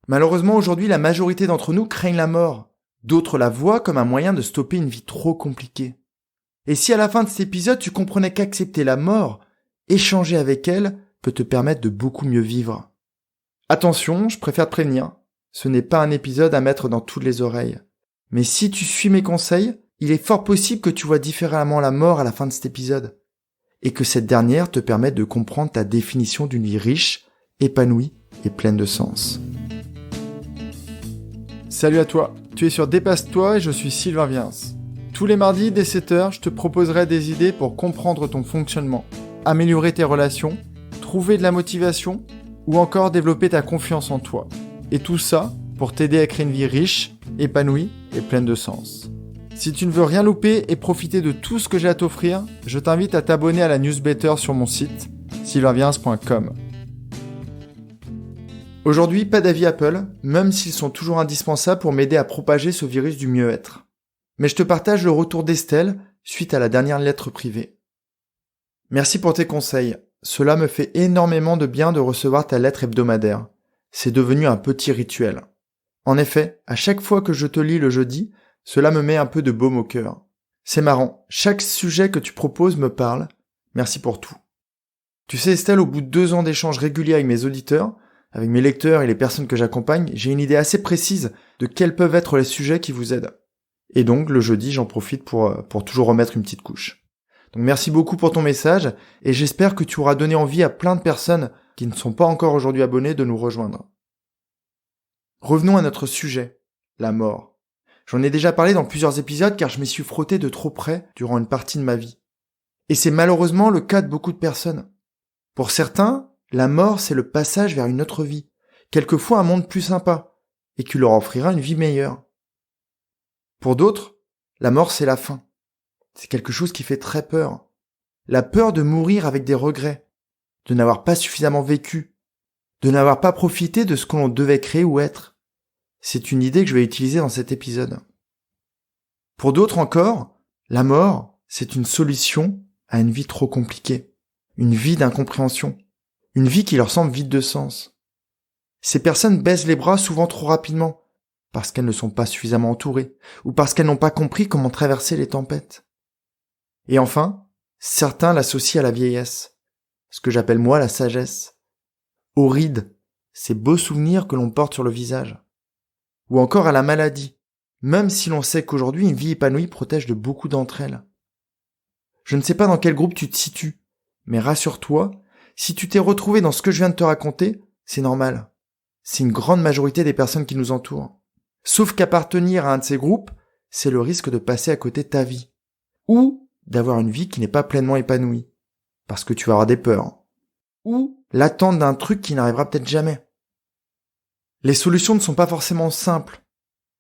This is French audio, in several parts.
Malheureusement, aujourd'hui, la majorité d'entre nous craignent la mort. D'autres la voient comme un moyen de stopper une vie trop compliquée. Et si à la fin de cet épisode, tu comprenais qu'accepter la mort, échanger avec elle, peut te permettre de beaucoup mieux vivre. Attention, je préfère te prévenir, ce n'est pas un épisode à mettre dans toutes les oreilles. Mais si tu suis mes conseils, il est fort possible que tu vois différemment la mort à la fin de cet épisode. Et que cette dernière te permette de comprendre ta définition d'une vie riche, épanouie et pleine de sens. Salut à toi, tu es sur Dépasse-toi et je suis Sylvain Viens. Tous les mardis dès 7h, je te proposerai des idées pour comprendre ton fonctionnement, améliorer tes relations, trouver de la motivation ou encore développer ta confiance en toi. Et tout ça pour t'aider à créer une vie riche, épanouie et pleine de sens. Si tu ne veux rien louper et profiter de tout ce que j'ai à t'offrir, je t'invite à t'abonner à la newsletter sur mon site, sylvainviens.com. Aujourd'hui, pas d'avis Apple, même s'ils sont toujours indispensables pour m'aider à propager ce virus du mieux-être. Mais je te partage le retour d'Estelle suite à la dernière lettre privée. Merci pour tes conseils. Cela me fait énormément de bien de recevoir ta lettre hebdomadaire. C'est devenu un petit rituel. En effet, à chaque fois que je te lis le jeudi, cela me met un peu de baume au cœur. C'est marrant, chaque sujet que tu proposes me parle. Merci pour tout. Tu sais Estelle, au bout de 2 ans d'échanges réguliers avec mes auditeurs, avec mes lecteurs et les personnes que j'accompagne, j'ai une idée assez précise de quels peuvent être les sujets qui vous aident. Et donc, le jeudi, j'en profite pour toujours remettre une petite couche. Donc merci beaucoup pour ton message, et j'espère que tu auras donné envie à plein de personnes qui ne sont pas encore aujourd'hui abonnées de nous rejoindre. Revenons à notre sujet, la mort. J'en ai déjà parlé dans plusieurs épisodes car je m'y suis frotté de trop près durant une partie de ma vie. Et c'est malheureusement le cas de beaucoup de personnes. Pour certains, la mort c'est le passage vers une autre vie, quelquefois un monde plus sympa, et qui leur offrira une vie meilleure. Pour d'autres, la mort c'est la fin. C'est quelque chose qui fait très peur. La peur de mourir avec des regrets, de n'avoir pas suffisamment vécu, de n'avoir pas profité de ce que l'on devait créer ou être. C'est une idée que je vais utiliser dans cet épisode. Pour d'autres encore, la mort, c'est une solution à une vie trop compliquée, une vie d'incompréhension, une vie qui leur semble vide de sens. Ces personnes baissent les bras souvent trop rapidement, parce qu'elles ne sont pas suffisamment entourées, ou parce qu'elles n'ont pas compris comment traverser les tempêtes. Et enfin, certains l'associent à la vieillesse, ce que j'appelle moi la sagesse, aux rides, ces beaux souvenirs que l'on porte sur le visage. Ou encore à la maladie, même si l'on sait qu'aujourd'hui une vie épanouie protège de beaucoup d'entre elles. Je ne sais pas dans quel groupe tu te situes, mais rassure-toi, si tu t'es retrouvé dans ce que je viens de te raconter, c'est normal. C'est une grande majorité des personnes qui nous entourent. Sauf qu'appartenir à un de ces groupes, c'est le risque de passer à côté de ta vie. Ou d'avoir une vie qui n'est pas pleinement épanouie, parce que tu vas avoir des peurs. Ou l'attente d'un truc qui n'arrivera peut-être jamais. Les solutions ne sont pas forcément simples.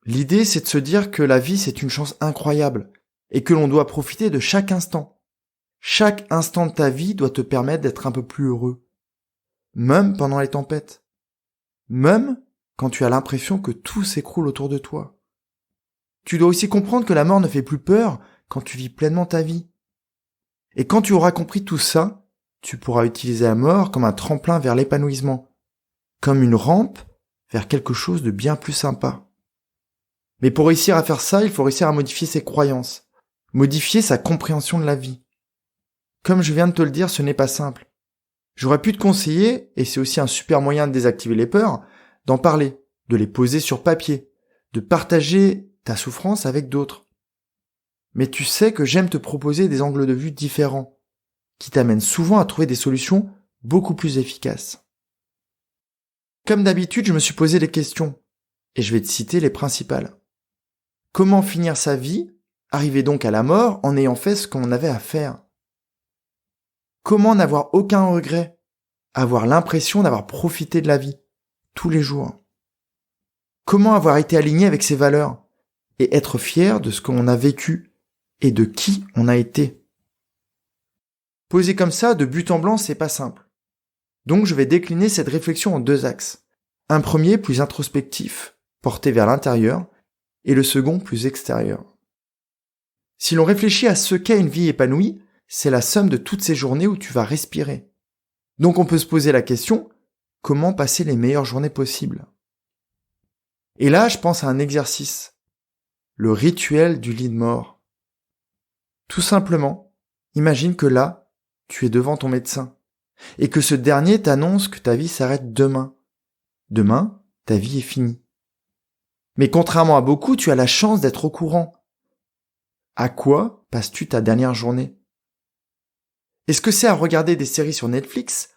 L'idée, c'est de se dire que la vie, c'est une chance incroyable et que l'on doit profiter de chaque instant. Chaque instant de ta vie doit te permettre d'être un peu plus heureux. Même pendant les tempêtes. Même quand tu as l'impression que tout s'écroule autour de toi. Tu dois aussi comprendre que la mort ne fait plus peur quand tu vis pleinement ta vie. Et quand tu auras compris tout ça, tu pourras utiliser la mort comme un tremplin vers l'épanouissement, comme une rampe vers quelque chose de bien plus sympa. Mais pour réussir à faire ça, il faut réussir à modifier ses croyances, modifier sa compréhension de la vie. Comme je viens de te le dire, ce n'est pas simple. J'aurais pu te conseiller, et c'est aussi un super moyen de désactiver les peurs, d'en parler, de les poser sur papier, de partager ta souffrance avec d'autres. Mais tu sais que j'aime te proposer des angles de vue différents, qui t'amènent souvent à trouver des solutions beaucoup plus efficaces. Comme d'habitude, je me suis posé des questions, et je vais te citer les principales. Comment finir sa vie, arriver donc à la mort en ayant fait ce qu'on avait à faire? Comment n'avoir aucun regret, avoir l'impression d'avoir profité de la vie, tous les jours? Comment avoir été aligné avec ses valeurs, et être fier de ce qu'on a vécu, et de qui on a été? Posé comme ça, de but en blanc, c'est pas simple. Donc je vais décliner cette réflexion en 2 axes. Un premier plus introspectif, porté vers l'intérieur, et le second plus extérieur. Si l'on réfléchit à ce qu'est une vie épanouie, c'est la somme de toutes ces journées où tu vas respirer. Donc on peut se poser la question, comment passer les meilleures journées possibles? Et là, je pense à un exercice. Le rituel du lit de mort. Tout simplement, imagine que là, tu es devant ton médecin et que ce dernier t'annonce que ta vie s'arrête demain. Demain, ta vie est finie. Mais contrairement à beaucoup, tu as la chance d'être au courant. À quoi passes-tu ta dernière journée? Est-ce que c'est à regarder des séries sur Netflix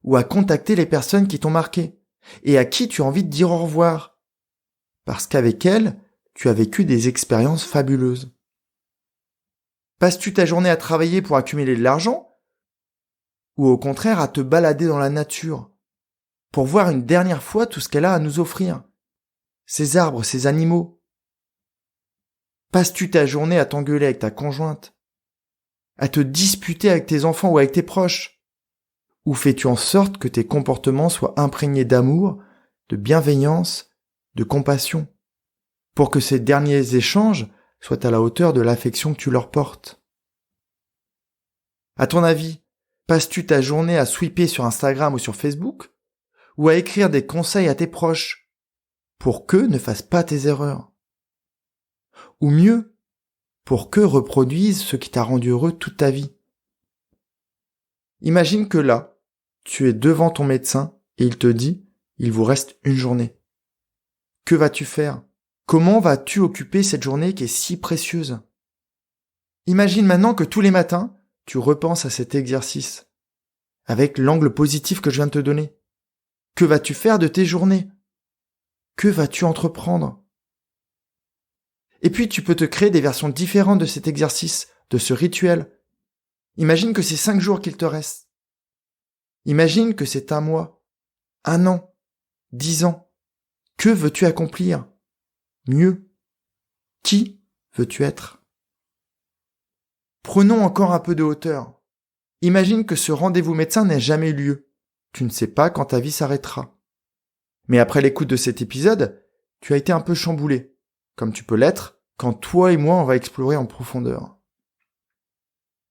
ou à contacter les personnes qui t'ont marqué et à qui tu as envie de dire au revoir? Parce qu'avec elles, tu as vécu des expériences fabuleuses. Passes-tu ta journée à travailler pour accumuler de l'argent ou au contraire à te balader dans la nature pour voir une dernière fois tout ce qu'elle a à nous offrir? Ces arbres, ces animaux. Passes-tu ta journée à t'engueuler avec ta conjointe, à te disputer avec tes enfants ou avec tes proches? Ou fais-tu en sorte que tes comportements soient imprégnés d'amour, de bienveillance, de compassion, pour que ces derniers échanges soient à la hauteur de l'affection que tu leur portes? À ton avis, passes-tu ta journée à swiper sur Instagram ou sur Facebook, ou à écrire des conseils à tes proches pour qu'eux ne fassent pas tes erreurs? Ou mieux, pour qu'eux reproduisent ce qui t'a rendu heureux toute ta vie? Imagine que là, tu es devant ton médecin et il te dit « il vous reste une journée ». Que vas-tu faire? Comment vas-tu occuper cette journée qui est si précieuse? Imagine maintenant que tous les matins, tu repenses à cet exercice, avec l'angle positif que je viens de te donner. Que vas-tu faire de tes journées? Que vas-tu entreprendre? Et puis tu peux te créer des versions différentes de cet exercice, de ce rituel. Imagine que c'est 5 jours qu'il te reste. Imagine que c'est 1 mois, 1 an, 10 ans. Que veux-tu accomplir? Mieux, qui veux-tu être? Prenons encore un peu de hauteur. Imagine que ce rendez-vous médecin n'ait jamais eu lieu. Tu ne sais pas quand ta vie s'arrêtera. Mais après l'écoute de cet épisode, tu as été un peu chamboulé, comme tu peux l'être quand toi et moi on va explorer en profondeur.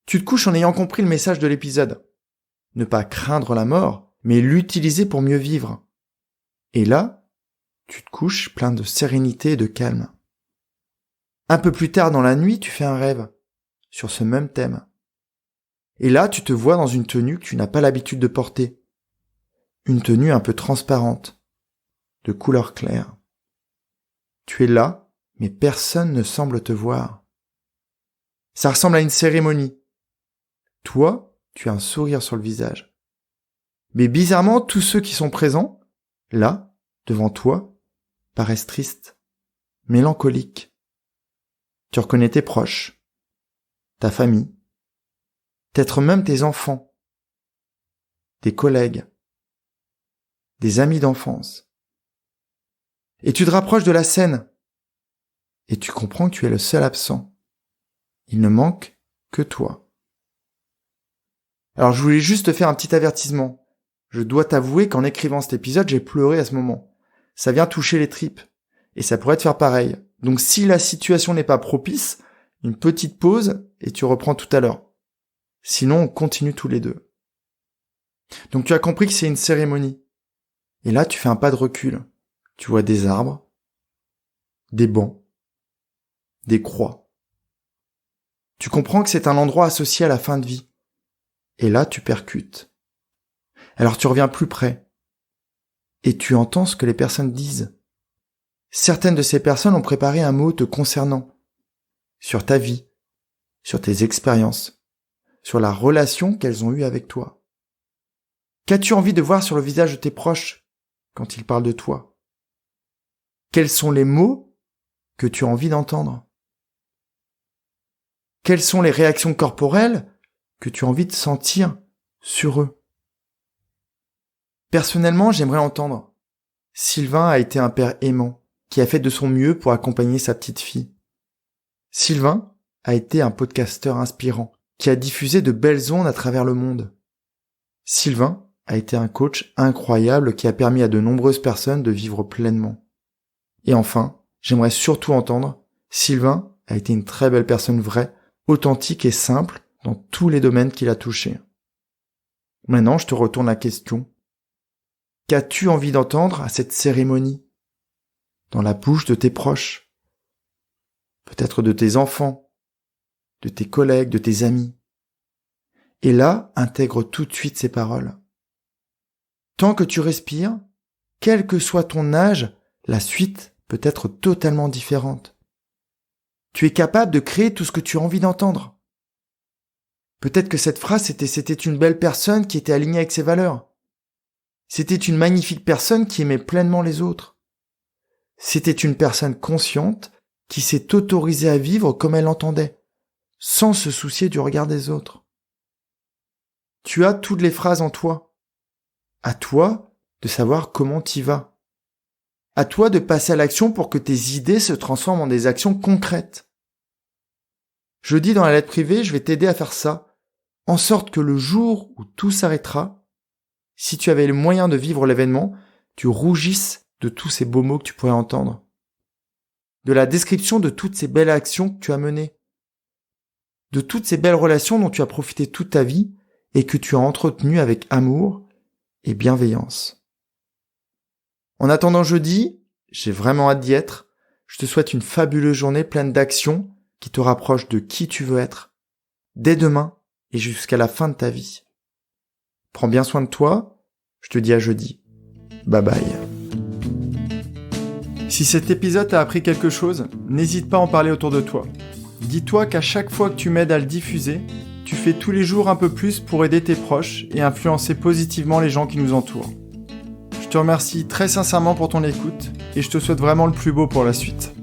Tu te couches en ayant compris le message de l'épisode. Ne pas craindre la mort, mais l'utiliser pour mieux vivre. Et là, tu te couches plein de sérénité et de calme. Un peu plus tard dans la nuit, tu fais un rêve sur ce même thème. Et là, tu te vois dans une tenue que tu n'as pas l'habitude de porter. Une tenue un peu transparente, de couleur claire. Tu es là, mais personne ne semble te voir. Ça ressemble à une cérémonie. Toi, tu as un sourire sur le visage. Mais bizarrement, tous ceux qui sont présents, là, devant toi, paraissent tristes, mélancoliques. Tu reconnais tes proches, ta famille, peut-être même tes enfants, tes collègues, des amis d'enfance. Et tu te rapproches de la scène, et tu comprends que tu es le seul absent. Il ne manque que toi. Alors je voulais juste te faire un petit avertissement. Je dois t'avouer qu'en écrivant cet épisode, j'ai pleuré à ce moment. Ça vient toucher les tripes, et ça pourrait te faire pareil. Donc si la situation n'est pas propice, une petite pause, et tu reprends tout à l'heure. Sinon, on continue tous les deux. Donc tu as compris que c'est une cérémonie. Et là, tu fais un pas de recul. Tu vois des arbres, des bancs, des croix. Tu comprends que c'est un endroit associé à la fin de vie. Et là, tu percutes. Alors tu reviens plus près. Et tu entends ce que les personnes disent. Certaines de ces personnes ont préparé un mot te concernant. Sur ta vie, sur tes expériences, sur la relation qu'elles ont eue avec toi. Qu'as-tu envie de voir sur le visage de tes proches quand ils parlent de toi? Quels sont les mots que tu as envie d'entendre? Quelles sont les réactions corporelles que tu as envie de sentir sur eux? Personnellement, j'aimerais entendre. Sylvain a été un père aimant, qui a fait de son mieux pour accompagner sa petite fille. Sylvain a été un podcasteur inspirant, qui a diffusé de belles ondes à travers le monde. Sylvain a été un coach incroyable qui a permis à de nombreuses personnes de vivre pleinement. Et enfin, j'aimerais surtout entendre, Sylvain a été une très belle personne vraie, authentique et simple dans tous les domaines qu'il a touchés. Maintenant, je te retourne la question. Qu'as-tu envie d'entendre à cette cérémonie? dans la bouche de tes proches, peut-être de tes enfants, de tes collègues, de tes amis. Et là, intègre tout de suite ces paroles. Tant que tu respires, quel que soit ton âge, la suite peut être totalement différente. Tu es capable de créer tout ce que tu as envie d'entendre. Peut-être que cette phrase, c'était une belle personne qui était alignée avec ses valeurs. C'était une magnifique personne qui aimait pleinement les autres. C'était une personne consciente qui s'est autorisée à vivre comme elle l'entendait, sans se soucier du regard des autres. Tu as toutes les phrases en toi. À toi de savoir comment t'y vas. À toi de passer à l'action pour que tes idées se transforment en des actions concrètes. Je dis dans la lettre privée, je vais t'aider à faire ça, en sorte que le jour où tout s'arrêtera, si tu avais le moyen de vivre l'événement, tu rougisses de tous ces beaux mots que tu pourrais entendre. De la description de toutes ces belles actions que tu as menées. De toutes ces belles relations dont tu as profité toute ta vie et que tu as entretenues avec amour et bienveillance. En attendant jeudi, j'ai vraiment hâte d'y être. Je te souhaite une fabuleuse journée pleine d'actions qui te rapprochent de qui tu veux être, dès demain et jusqu'à la fin de ta vie. Prends bien soin de toi, je te dis à jeudi. Bye bye. Si cet épisode t'a appris quelque chose, n'hésite pas à en parler autour de toi. Dis-toi qu'à chaque fois que tu m'aides à le diffuser, tu fais tous les jours un peu plus pour aider tes proches et influencer positivement les gens qui nous entourent. Je te remercie très sincèrement pour ton écoute et je te souhaite vraiment le plus beau pour la suite.